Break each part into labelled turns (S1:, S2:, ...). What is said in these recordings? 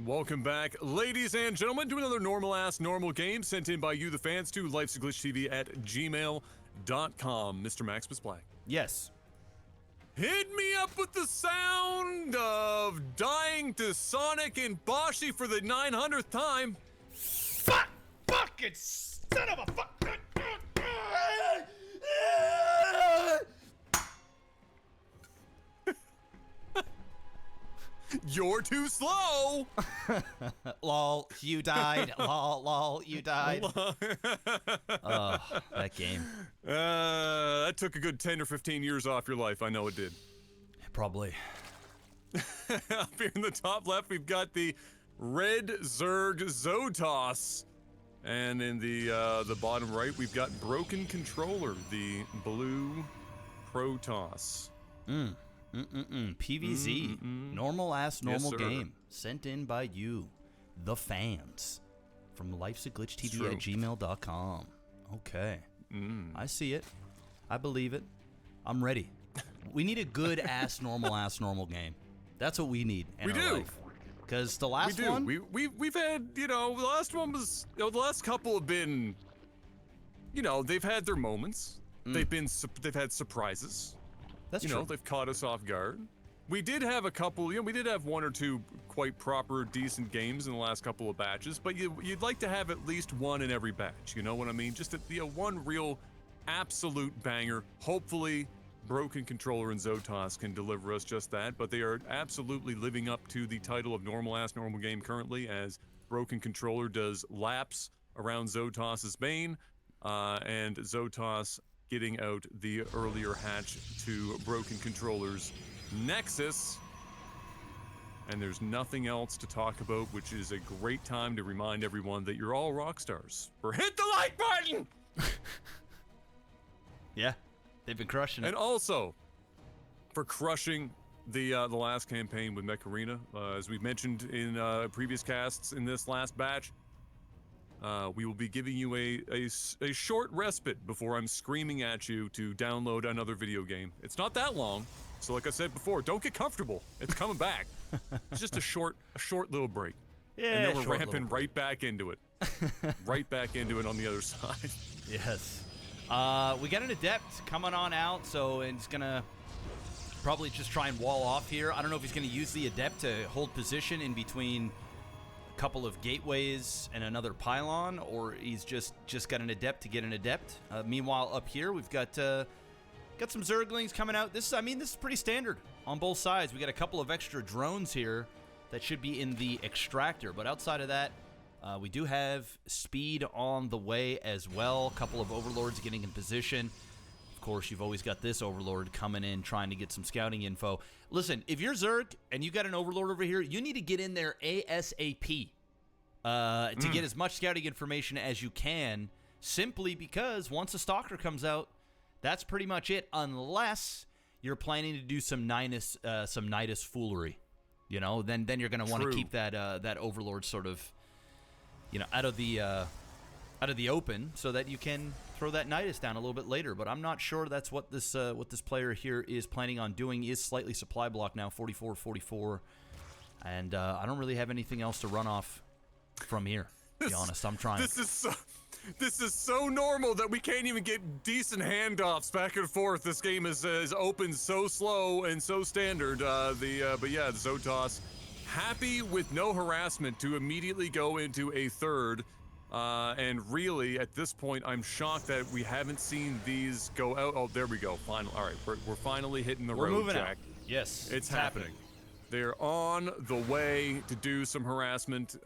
S1: Welcome back, ladies and gentlemen, to another normal-ass normal game sent in by you, the fans, to Lifesaglitchtv at gmail.com. Mr. Maximus Black.
S2: Yes.
S1: Hit me up with the sound of dying to Sonic and Boshi for the 900th time.
S2: Fuck! Fucking son of a fuck!
S1: You're too slow!
S2: Lol, you died. Lol, you died. Oh, that game.
S1: That took a good 10 or 15 years off your life. I know it did.
S2: Probably.
S1: Up here in the top left, we've got the red Zerg Zotos. And in the bottom right, we've got Broken Controller, the blue Protoss.
S2: PVZ. Normal-ass normal
S1: Yes,
S2: game. Sent in by you, the fans. From Lifesaglitchtv at gmail.com. Okay. I see it. I believe it. I'm ready. We need a good-ass normal game. That's what we need in our life. Because the last one...
S1: We've had, the last one was... the last couple have been... they've had their moments. They've had surprises.
S2: That's true.
S1: They've caught us off guard. We did have a couple, we did have one or two quite proper, decent games in the last couple of batches, but you'd like to have at least one in every batch, you know what I mean? Just one real, absolute banger. Hopefully, Broken Controller and Zotos can deliver us just that, but they are absolutely living up to the title of normal-ass normal game currently, as Broken Controller does laps around Zotos' bane, and Zotos getting out the earlier hatch to Broken Controller's Nexus. And there's nothing else to talk about, which is a great time to remind everyone that you're all rock stars. Hit the like button!
S2: Yeah, they've been crushing it.
S1: And also, for crushing the last campaign with Mech Arena, as we mentioned in previous casts in this last batch, we will be giving you a short respite before I'm screaming at you to download another video game. It's not that long, so like I said before, don't get comfortable. It's coming back. It's just a short little break.
S2: Yeah,
S1: and then we're ramping right back into it. Right back into it on the other side.
S2: Yes. We got an Adept coming on out, so it's gonna probably just try and wall off here. I don't know if he's gonna use the Adept to hold position in between couple of gateways and another pylon, or he's just got an Adept to get an Adept. Meanwhile, up here we've got some Zerglings coming out. This is pretty standard on both sides. We got a couple of extra drones here that should be in the extractor, but outside of that, we do have speed on the way as well. A couple of Overlords getting in position. Of course, you've always got this Overlord coming in trying to get some scouting info. Listen, if you're Zerg and you got an Overlord over here, you need to get in there ASAP to get as much scouting information as you can, simply because once a Stalker comes out, that's pretty much it, unless you're planning to do some Nidus foolery. Then you're going to want to keep that Overlord sort of, out of the open, so that you can throw that Nidus down a little bit later. But I'm not sure that's what this player here is planning on doing. He is slightly supply block now, 44-44, and I don't really have anything else to run off from here. To be honest, I'm trying.
S1: This is so normal that we can't even get decent handoffs back and forth. This game is open so slow and so standard. But yeah, Zotos happy with no harassment to immediately go into a third. And really, at this point, I'm shocked that we haven't seen these go out. Oh, there we go. All right, we're finally hitting the road,
S2: moving
S1: Jack.
S2: out. Yes,
S1: it's happening. They're on the way to do some harassment.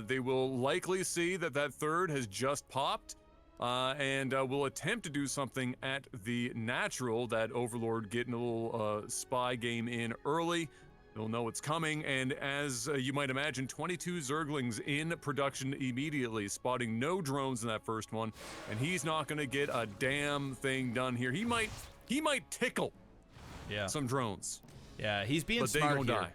S1: They will likely see that third has just popped, and will attempt to do something at the natural. That Overlord getting a little spy game in early. They'll know it's coming, and as you might imagine, 22 Zerglings in production immediately, spotting no drones in that first one, and he's not going to get a damn thing done here. He might tickle some drones.
S2: Yeah, he's being smart here. Die.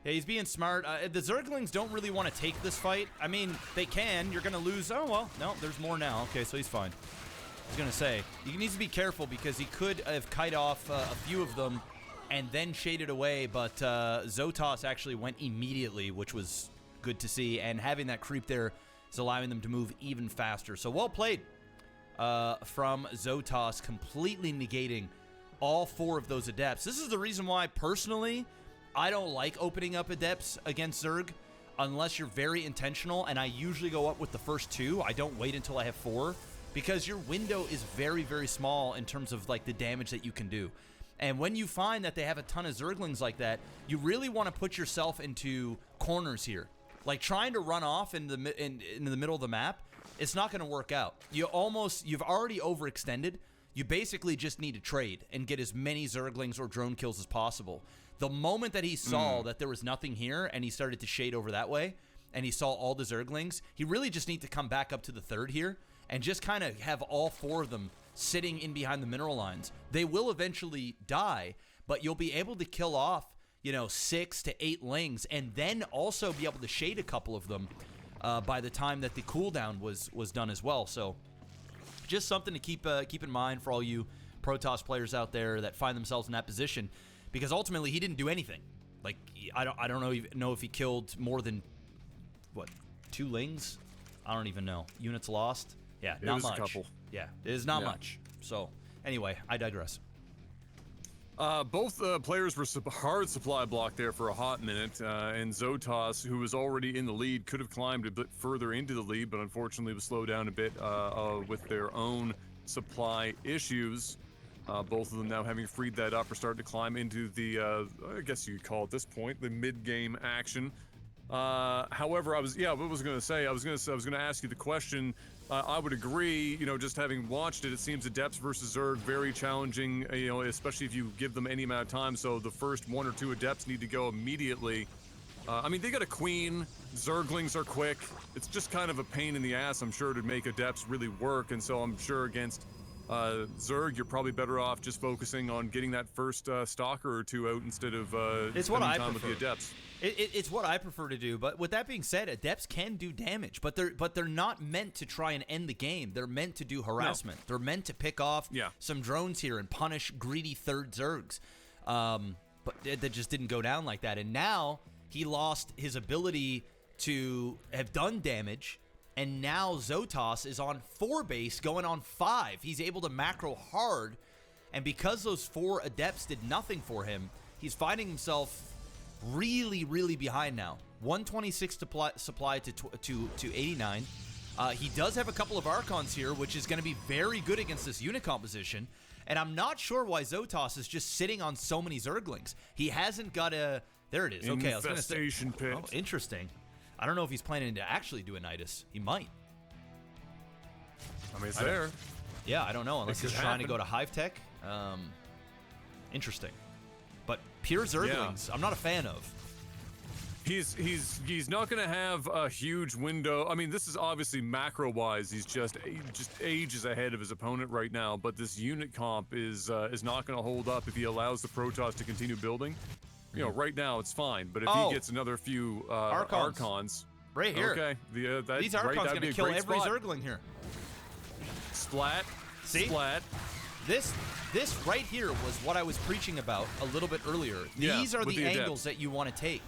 S2: Yeah, he's being smart. The Zerglings don't really want to take this fight. I mean, they can. You're going to lose. Oh, well, no, there's more now. Okay, so he's fine. I was going to say, he needs to be careful because he could have kite off a few of them and then shaded away, but Zotos actually went immediately, which was good to see. And having that creep there is allowing them to move even faster. So well played from Zotas, completely negating all 4 of those Adepts. This is the reason why, personally, I don't like opening up Adepts against Zerg unless you're very intentional, and I usually go up with the first 2. I don't wait until I have 4, because your window is very, very small in terms of like the damage that you can do. And when you find that they have a ton of Zerglings like that, you really want to put yourself into corners here. Like trying to run off in the middle of the map, it's not going to work out. You've already overextended. You basically just need to trade and get as many Zerglings or drone kills as possible. The moment that he saw that there was nothing here and he started to shade over that way, and he saw all the Zerglings, he really just needs to come back up to the 3rd here and just kind of have all 4 of them sitting in behind the mineral lines. They will eventually die, but you'll be able to kill off, 6 to 8 lings, and then also be able to shade a couple of them by the time that the cooldown was done as well. So just something to keep in mind for all you Protoss players out there that find themselves in that position, because ultimately he didn't do anything. Like I don't know if he killed more than 2 lings. I don't even know. Units lost. Yeah, not much.
S1: A couple.
S2: Yeah, it is not much. So anyway, I digress.
S1: Both players were hard supply blocked there for a hot minute, and Zotas, who was already in the lead, could have climbed a bit further into the lead, but unfortunately was slowed down a bit with their own supply issues. Both of them now having freed that up are starting to climb into the, I guess you could call at this point, the mid-game action. However, what was I going to ask you the question. I would agree, just having watched it, it seems Adepts versus Zerg very challenging, especially if you give them any amount of time. So the first 1 or 2 Adepts need to go immediately. They got a Queen, Zerglings are quick. It's just kind of a pain in the ass, I'm sure, to make Adepts really work. And so I'm sure against Zerg, you're probably better off just focusing on getting that first Stalker or 2 out instead of spending time with the Adepts.
S2: It's what I prefer to do, but with that being said, Adepts can do damage, but they're not meant to try and end the game. They're meant to do harassment. No. They're meant to pick off some drones here and punish greedy 3rd Zergs. But that just didn't go down like that, and now he lost his ability to have done damage, and now Zotas is on 4 base, going on 5. He's able to macro hard, and because those 4 Adepts did nothing for him, he's finding himself really, really behind now. 126 supply to 89. He does have a couple of Archons here, which is going to be very good against this unit composition. And I'm not sure why Zotas is just sitting on so many Zerglings. He hasn't got a... There it is. Okay, I was going to say...
S1: Infestation pit.
S2: Oh, interesting. I don't know if he's planning to actually do a Nidus. He might.
S1: It's there.
S2: Yeah, I don't know. Unless he's trying to go to Hive Tech. Interesting. But pure Zerglings, I'm not a fan of.
S1: He's not going to have a huge window. This is obviously macro-wise. He's just ages ahead of his opponent right now. But this unit comp is not going to hold up if he allows the Protoss to continue building. Right now it's fine. But if he gets another few Archons
S2: right here,
S1: okay,
S2: these Archons going to kill every Zergling here.
S1: Splat.
S2: See?
S1: Splat.
S2: This right here was what I was preaching about a little bit earlier. These are the angles that you want to take,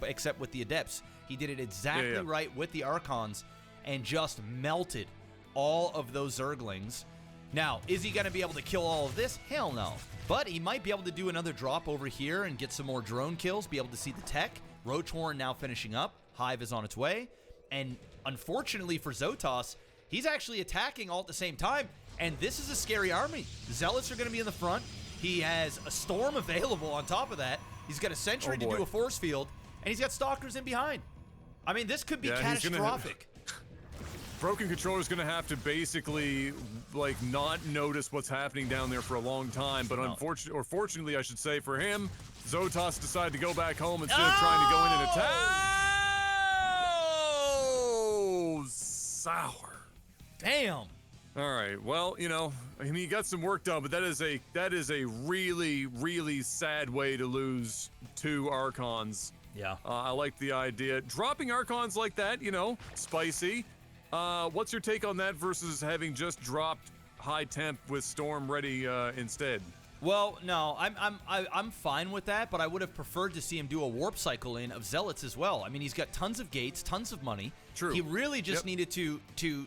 S2: except with the Adepts. He did it exactly right with the Archons and just melted all of those Zerglings. Now, is he going to be able to kill all of this? Hell no. But he might be able to do another drop over here and get some more drone kills, be able to see the tech. Roachhorn now finishing up. Hive is on its way. And unfortunately for Zotas, he's actually attacking all at the same time. And this is a scary army. Zealots are going to be in the front. He has a Storm available on top of that. He's got a Sentry to do a force field. And he's got Stalkers in behind. This could be catastrophic.
S1: Broken Controller's going to have to basically, not notice what's happening down there for a long time. But fortunately, I should say, for him, Zotas decided to go back home instead of trying to go in and attack. Oh, sour.
S2: Damn.
S1: All right. Well, he got some work done, but that is a really, really sad way to lose 2 Archons.
S2: Yeah.
S1: I like the idea. Dropping Archons like that, spicy. What's your take on that versus having just dropped High Temp with Storm ready instead?
S2: Well, no, I'm fine with that, but I would have preferred to see him do a warp cycle in of zealots as well. I mean, he's got tons of gates, tons of money.
S1: True.
S2: He really just needed to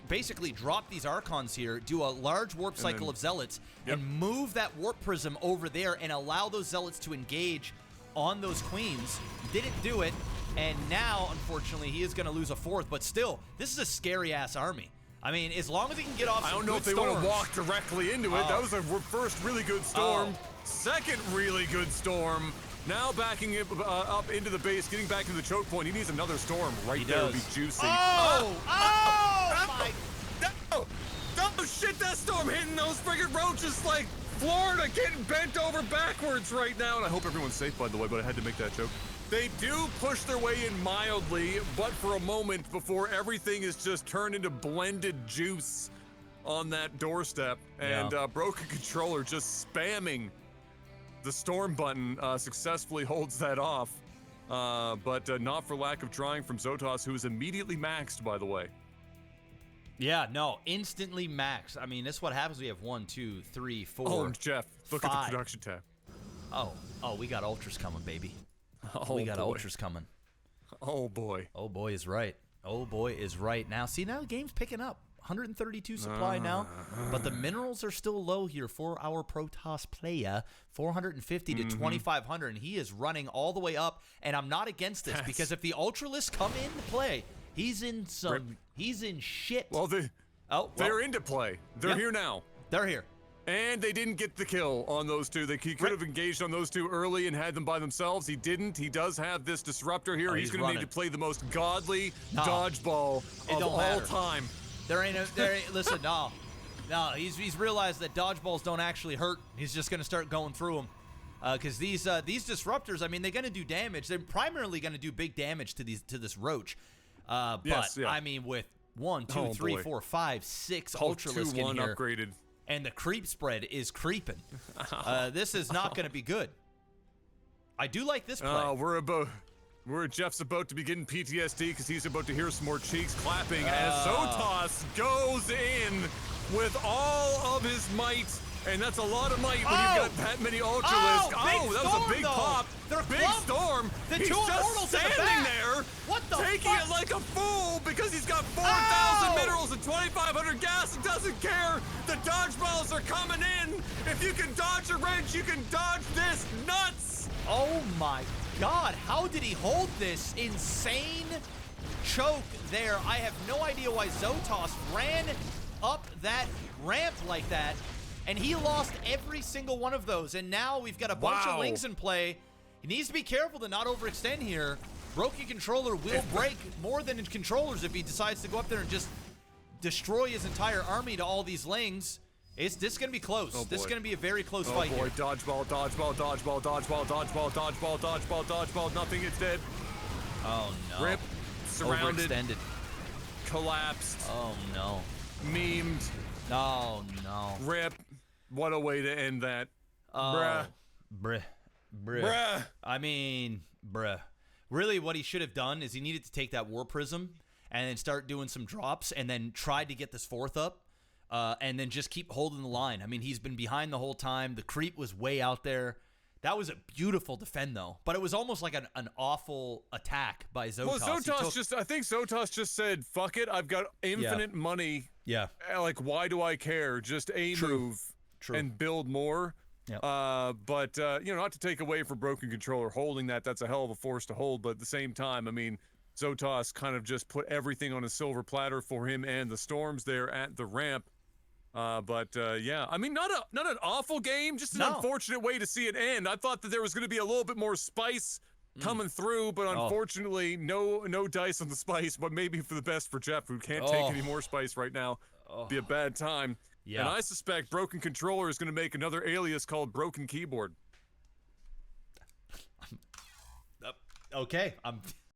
S2: basically drop these archons here, do a large warp cycle of zealots, and move that warp prism over there and allow those zealots to engage on those queens. Didn't do it, and now, unfortunately, he is going to lose a fourth. But still, this is a scary ass army. I mean, as long as he can get off.
S1: I
S2: some
S1: don't know
S2: good
S1: if they
S2: storms,
S1: want to walk directly into it. That was a first really good storm. Second really good storm. Now backing it up into the base, getting back to the choke point. He needs another storm right there to be juicy.
S2: My!
S1: Oh shit, that storm hitting those friggin' roaches like Florida getting bent over backwards right now. And I hope everyone's safe, by the way, but I had to make that joke. They do push their way in mildly, but for a moment before everything is just turned into blended juice on that doorstep. And Broken Controller just spamming the storm button successfully holds that off. But not for lack of trying from Zotas, who is immediately maxed, by the way.
S2: Yeah, no, instantly max. I mean, this is what happens. We have 1, 2, 3, 4.
S1: Oh, Jeff, look at
S2: five.
S1: the production tab.
S2: Oh, we got ultras coming, baby.
S1: Oh,
S2: we got
S1: boy.
S2: ultras coming.
S1: Oh boy.
S2: Oh boy is right. Oh boy is right. Now, see, now the game's picking up. 132 supply now, but the minerals are still low here for our Protoss player. 450 to 2,500, and he is running all the way up. And I'm not against this because if the ultralists come into play, he's in shit.
S1: Well, they're into play. They're here now.
S2: They're here.
S1: And they didn't get the kill on those two. He could have engaged on those two early and had them by themselves. He didn't. He does have this disruptor here. He's going to need to play the most godly dodgeball of all time.
S2: Listen, no, he's realized that dodgeballs don't actually hurt. He's just going to start going through them. Because these disruptors, I mean, they're going to do damage. They're primarily going to do big damage to this roach. I mean, with 1, 2, 3, 4, 5, 6 ultralisks in here.
S1: Upgraded.
S2: And the creep spread is creeping. This is not going to be good. I do like this play.
S1: Jeff's about to be getting PTSD because he's about to hear some more cheeks clapping as Zotas goes in with all of his might. And that's a lot of might when you've got that many ultralisks. That was a big pop. Big storm. He's just standing there, taking it like a fool because he's got 4,000 minerals and 2,500 gas and doesn't care. The dodgeballs are coming in. If you can dodge a wrench, you can dodge this nuts.
S2: Oh my God, how did he hold this insane choke there? I have no idea why Zotas ran up that ramp like that. And he lost every single one of those. And now we've got a bunch of links in play. He needs to be careful to not overextend here. Broken Controller will break more than his controllers if he decides to go up there and just destroy his entire army to all these lings. This is going to be close. This is going to be a very close fight here.
S1: Dodgeball, dodgeball, dodgeball, dodgeball, dodgeball, dodgeball, dodgeball, dodgeball. Nothing gets dead.
S2: Oh, no.
S1: Rip. Surrounded.
S2: Overextended.
S1: Collapsed.
S2: Oh, no.
S1: Memed.
S2: Oh, no.
S1: Rip. What a way to end that. Bruh.
S2: Bruh. I mean, bruh. Really, what he should have done is he needed to take that War Prism and then start doing some drops and then try to get this fourth up and then just keep holding the line. I mean, he's been behind the whole time. The creep was way out there. That was a beautiful defend, though. But it was almost like an awful attack by Zotas.
S1: Well, I think Zotas just said, fuck it, I've got infinite money.
S2: Yeah.
S1: Like, why do I care? Just move and build more.
S2: Yep.
S1: But not to take away from Broken Controller holding that's a hell of a force to hold. But at the same time, I mean, Zotas kind of just put everything on a silver platter for him and the storms there at the ramp. I mean, not an awful game, just an unfortunate way to see it end. I thought that there was going to be a little bit more spice coming through, but unfortunately, no dice on the spice. But maybe for the best for Jeff, who can't take any more spice right now. Be a bad time. Yeah. And I suspect Broken Controller is going to make another alias called Broken Keyboard.
S2: Okay,